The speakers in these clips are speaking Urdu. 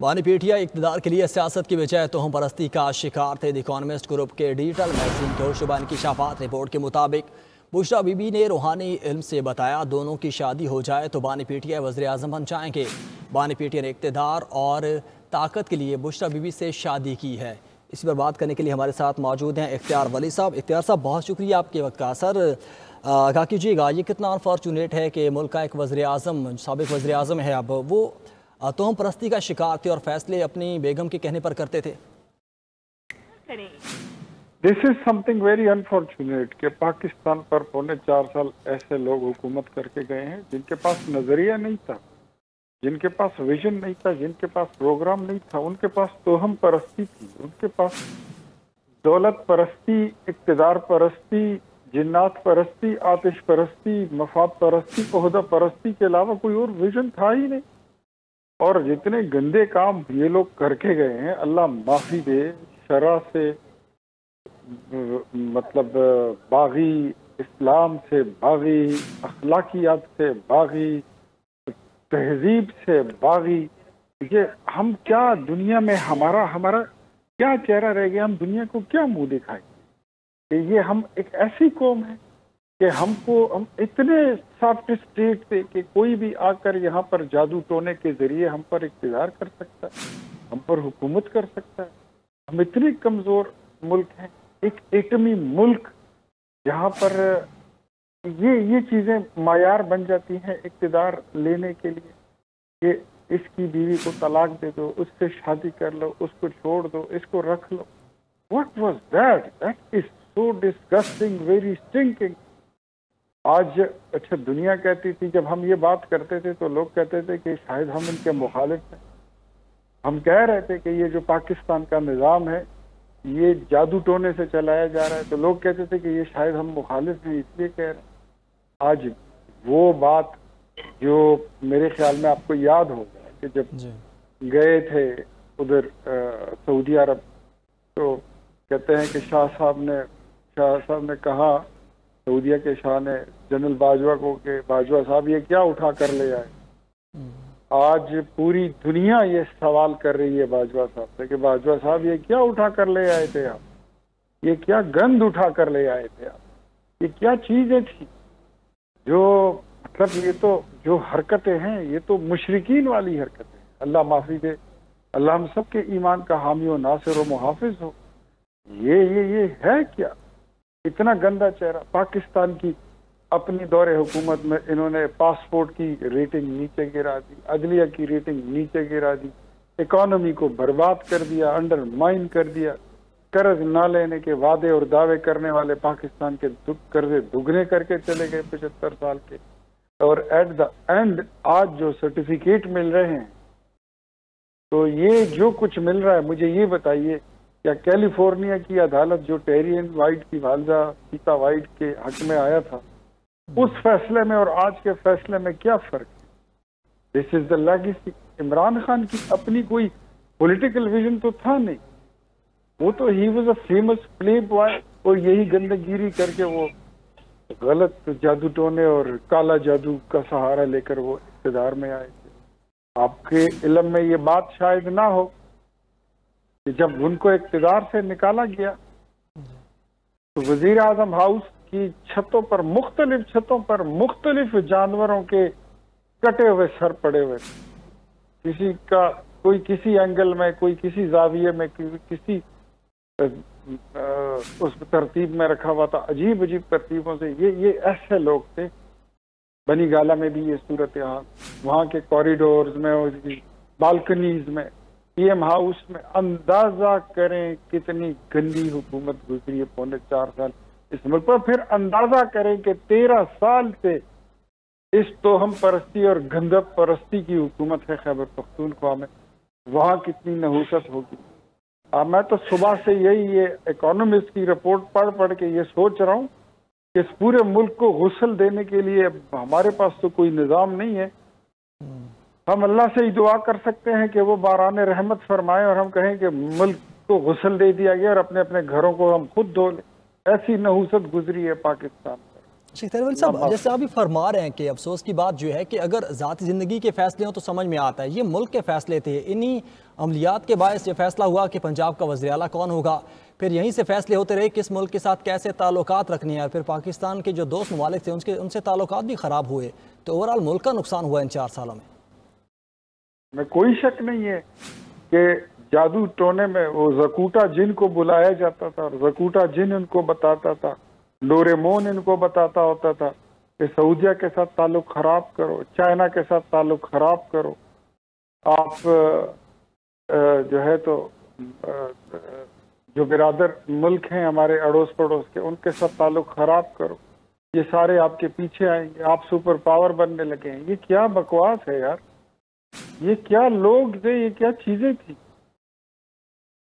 بانی پیٹیا اقتدار کے لیے سیاست کی بجائے توہم پرستی کا شکار تھے۔ دی اکانومسٹ گروپ کے ڈیجیٹل میگزین کے شعبہ انکشافات رپورٹ کے مطابق بشرا بی بی نے روحانی علم سے بتایا دونوں کی شادی ہو جائے تو بانی پیٹیا وزیر اعظم بن جائیں گے۔ بانی پیٹیا نے اقتدار اور طاقت کے لیے بشرا بی بی سے شادی کی ہے۔ اس پر بات کرنے کے لیے ہمارے ساتھ موجود ہیں اختیار ولی صاحب۔ اختیار صاحب، بہت شکریہ آپ کے وقت کا۔ سر، کہا کیجیے گا یہ کتنا انفارچونیٹ ہے کہ ملک کا ایک وزیر اعظم، سابق وزیر اعظم ہے اب، وہ توہم پرستی کا شکار تھے اور فیصلے اپنی بیگم کے کہنے پر کرتے تھے۔ دس از سم تھنگ ویری انفارچونیٹ کہ پاکستان پر 4.25 سال ایسے لوگ حکومت کر کے گئے ہیں جن کے پاس نظریہ نہیں تھا، جن کے پاس ویژن نہیں تھا، جن کے پاس پروگرام نہیں تھا، ان کے پاس توہم پرستی تھی، ان کے پاس دولت پرستی، اقتدار پرستی، جنات پرستی، آتش پرستی، مفاد پرستی، عہدہ پرستی کے علاوہ کوئی اور ویژن تھا ہی نہیں۔ اور جتنے گندے کام یہ لوگ کر کے گئے ہیں، اللہ معافی دے، شرع سے مطلب باغی، اسلام سے باغی، اخلاقیات سے باغی، تہذیب سے باغی، یہ ہم کیا دنیا میں ہمارا کیا چہرہ رہ گیا؟ ہم دنیا کو کیا منہ دکھائیں کہ یہ ہم ایک ایسی قوم ہے کہ ہم اتنے سافسٹیکیٹ تھے کہ کوئی بھی آ کر یہاں پر جادو ٹونے کے ذریعے ہم پر اقتدار کر سکتا ہے، ہم پر حکومت کر سکتا ہے۔ ہم اتنے کمزور ملک ہیں، ایک ایٹمی ملک جہاں پر یہ چیزیں معیار بن جاتی ہیں اقتدار لینے کے لیے کہ اس کی بیوی کو طلاق دے دو، اس سے شادی کر لو، اس کو چھوڑ دو، اس کو رکھ لو۔ What was that? That is so disgusting, very stinking. آج اچھا دنیا کہتی تھی، جب ہم یہ بات کرتے تھے تو لوگ کہتے تھے کہ شاید ہم ان کے مخالف ہیں۔ ہم کہہ رہے تھے کہ یہ جو پاکستان کا نظام ہے یہ جادو ٹونے سے چلایا جا رہا ہے، تو لوگ کہتے تھے کہ یہ شاید ہم مخالف ہیں اس لیے کہہ رہے ہیں۔ آج وہ بات جو میرے خیال میں آپ کو یاد ہوگا کہ جب گئے تھے ادھر سعودی عرب تو کہتے ہیں کہ شاہ صاحب نے کہا، سعودیہ کے شاہ نے جنرل باجوہ کو، کہ باجوہ صاحب یہ کیا اٹھا کر لے آئے؟ آج پوری دنیا یہ سوال کر رہی ہے باجوہ صاحب سے کہ باجوہ صاحب یہ کیا اٹھا کر لے آئے تھے آپ؟ یہ کیا گند اٹھا کر لے آئے تھے آپ؟ یہ کیا چیزیں تھی جو مطلب یہ تو جو حرکتیں ہیں یہ تو مشرکین والی حرکتیں ہیں۔ اللہ معافی دے، اللہ ہم سب کے ایمان کا حامی و ناصر و محافظ ہو۔ یہ ہے کیا؟ اتنا گندا چہرہ۔ پاکستان کی اپنی دور حکومت میں انہوں نے پاسپورٹ کی ریٹنگ نیچے گرا دی، عدلیہ کی ریٹنگ نیچے گرا دی، اکانومی کو برباد کر دیا، انڈر مائن کر دیا، قرض نہ لینے کے وعدے اور دعوے کرنے والے پاکستان کے قرضے دگنے کر کے چلے گئے 75 سال کے، اور ایٹ دا اینڈ آج جو سرٹیفکیٹ مل رہے ہیں، تو یہ جو کچھ مل رہا ہے، مجھے یہ بتائیے کیا کیلیفورنیا کی عدالت جو ٹیرین وائٹ کی والدہ سیتا وائٹ کے حق میں آیا تھا، اس فیصلے میں اور آج کے فیصلے میں کیا فرق ہے؟ دس از دا لیگیسی۔ عمران خان کی اپنی کوئی پولیٹیکل ویژن تو تھا نہیں، وہ تو he was a famous play boy, اور یہی گندگیری کر کے وہ غلط جادو ٹونے اور کالا جادو کا سہارا لے کر وہ اقتدار میں آئے تھے۔ آپ کے علم میں یہ بات شاید نہ ہو کہ جب ان کو اقتدار سے نکالا گیا تو وزیر اعظم ہاؤس کی چھتوں پر، مختلف چھتوں پر مختلف جانوروں کے کٹے ہوئے سر پڑے ہوئے، کسی کا کوئی کسی اینگل میں، کوئی کسی زاویے میں، کسی اس ترتیب میں رکھا ہوا تھا، عجیب عجیب ترتیبوں سے۔ یہ ایسے لوگ تھے۔ بنی گالہ میں بھی یہ صورتحال، وہاں کے کوریڈورز میں اور بالکنیز میں، پی ایم ہاؤس میں، اندازہ کریں کتنی گندی حکومت گزری ہے 4.25 سال اس ملک پر۔ پھر اندازہ کریں کہ 13 سال سے اس توہم پرستی اور گندب پرستی کی حکومت ہے خیبر پختونخوا میں، وہاں کتنی نحوست ہوگی۔ میں تو صبح سے یہ اکانومسٹ کی رپورٹ پڑھ کے یہ سوچ رہا ہوں کہ اس پورے ملک کو غسل دینے کے لیے ہمارے پاس تو کوئی نظام نہیں ہے۔ ہم اللہ سے ہی دعا کر سکتے ہیں کہ وہ باران رحمت فرمائے اور ہم کہیں کہ ملک کو غسل دے دیا گیا اور اپنے اپنے گھروں کو ہم خود دھو لیں۔ ایسی نحوست گزری ہے پاکستان پر۔ شیخ صاحب، جیسے آپ بھی فرما رہے ہیں کہ افسوس کی بات جو ہے کہ اگر ذاتی زندگی کے فیصلے ہوں تو سمجھ میں آتا ہے، یہ ملک کے فیصلے تھے، انہی عملیات کے باعث یہ فیصلہ ہوا کہ پنجاب کا وزیر اعلیٰ کون ہوگا، پھر یہیں سے فیصلے ہوتے رہے کس ملک کے ساتھ کیسے تعلقات رکھنے ہیں، اور پھر پاکستان کے جو دوست ممالک تھے ان سے تعلقات بھی خراب ہوئے، تو اوورآل ملک کا نقصان ہوا ان 4 سالوں میں کوئی شک نہیں ہے کہ جادو ٹونے میں وہ زکوٹا جن کو بلایا جاتا تھا اور زکوٹا جن ان کو بتاتا تھا، ڈوریمون ان کو بتاتا ہوتا تھا کہ سعودیہ کے ساتھ تعلق خراب کرو، چائنا کے ساتھ تعلق خراب کرو، آپ جو ہے تو جو برادر ملک ہیں ہمارے اڑوس پڑوس کے، ان کے ساتھ تعلق خراب کرو، یہ سارے آپ کے پیچھے آئیں گے، آپ سپر پاور بننے لگے ہیں۔ یہ کیا بکواس ہے یار، یہ کیا لوگ تھے، یہ کیا چیزیں تھی۔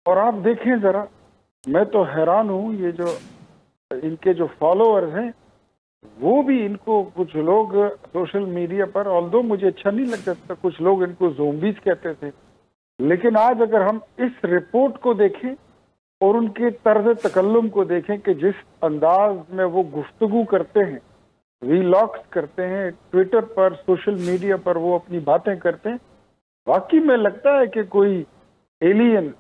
اور آپ دیکھیں ذرا، میں تو حیران ہوں، یہ جو ان کے جو فالوورز ہیں وہ بھی ان کو کچھ لوگ سوشل میڈیا پر، آلدو مجھے اچھا نہیں لگتا تھا، کچھ لوگ ان کو زومبیز کہتے تھے، لیکن آج اگر ہم اس رپورٹ کو دیکھیں اور ان کے طرز تکلم کو دیکھیں کہ جس انداز میں وہ گفتگو کرتے ہیں، ویلاگز کرتے ہیں، ٹویٹر پر، سوشل میڈیا پر وہ اپنی باتیں کرتے ہیں، واقعی میں لگتا ہے کہ کوئی ایلین